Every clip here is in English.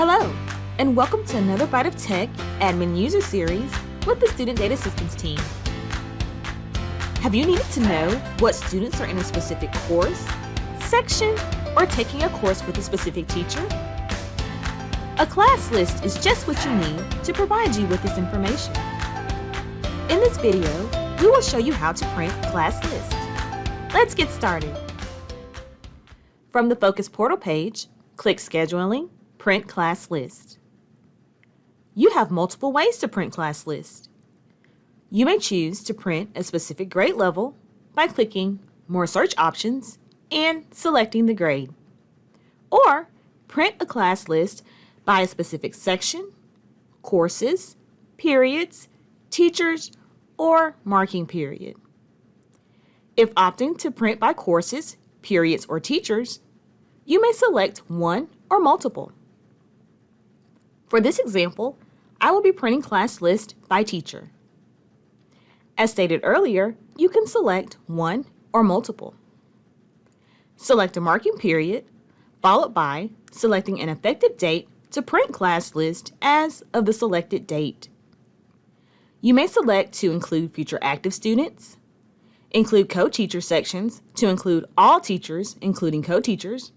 Hello, and welcome to another Byte of Tech Admin User Series with the Student Data Systems team. Have you needed to know what students are in a specific course, section, or taking a course with a specific teacher? A class list is just what you need to provide you with this information. In this video, we will show you how to print class list. Let's get started. From the Focus Portal page, click Scheduling, Print Class List. You have multiple ways to print class list. You may choose to print a specific grade level by clicking More Search Options and selecting the grade. Or print a class list by a specific section, courses, periods, teachers, or marking period. If opting to print by courses, periods, or teachers, you may select one or multiple. For this example, I will be printing class list by teacher. As stated earlier, you can select one or multiple. Select a marking period, followed by selecting an effective date to print class list as of the selected date. You may select to include future active students, include co-teacher sections to include all teachers, including co-teachers,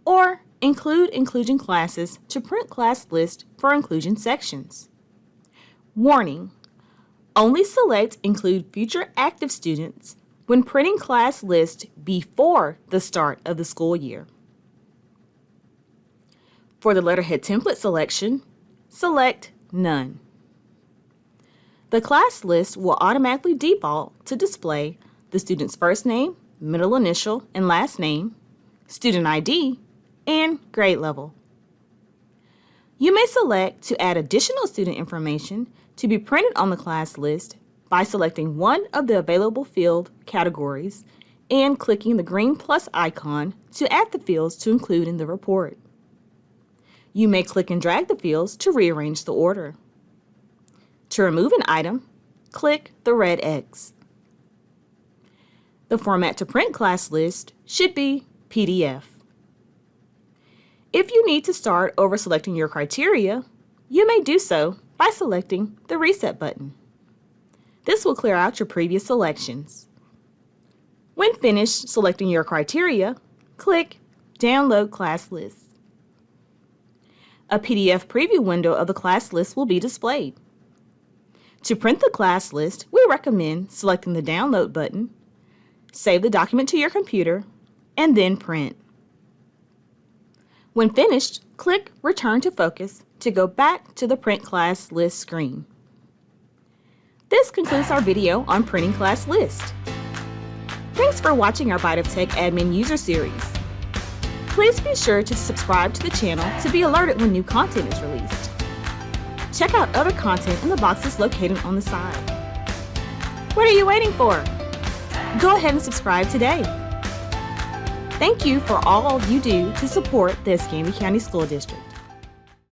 or include inclusion classes to print class list for inclusion sections. Warning: only select include future active students when printing class list before the start of the school year. For the letterhead template selection, select None. The class list will automatically default to display the student's first name, middle initial, and last name, student ID, and grade level. You may select to add additional student information to be printed on the class list by selecting one of the available field categories and clicking the green plus icon to add the fields to include in the report. You may click and drag the fields to rearrange the order. To remove an item, click the red X. The format to print class list should be PDF. If you need to start over selecting your criteria, you may do so by selecting the Reset button. This will clear out your previous selections. When finished selecting your criteria, click Download Class List. A PDF preview window of the class list will be displayed. To print the class list, we recommend selecting the Download button, save the document to your computer, and then print. When finished, click Return to Focus to go back to the Print Class List screen. This concludes our video on printing class list. Thanks for watching our Byte of Tech Admin User Series. Please be sure to subscribe to the channel to be alerted when new content is released. Check out other content in the boxes located on the side. What are you waiting for? Go ahead and subscribe today. Thank you for all you do to support the Escambia County School District.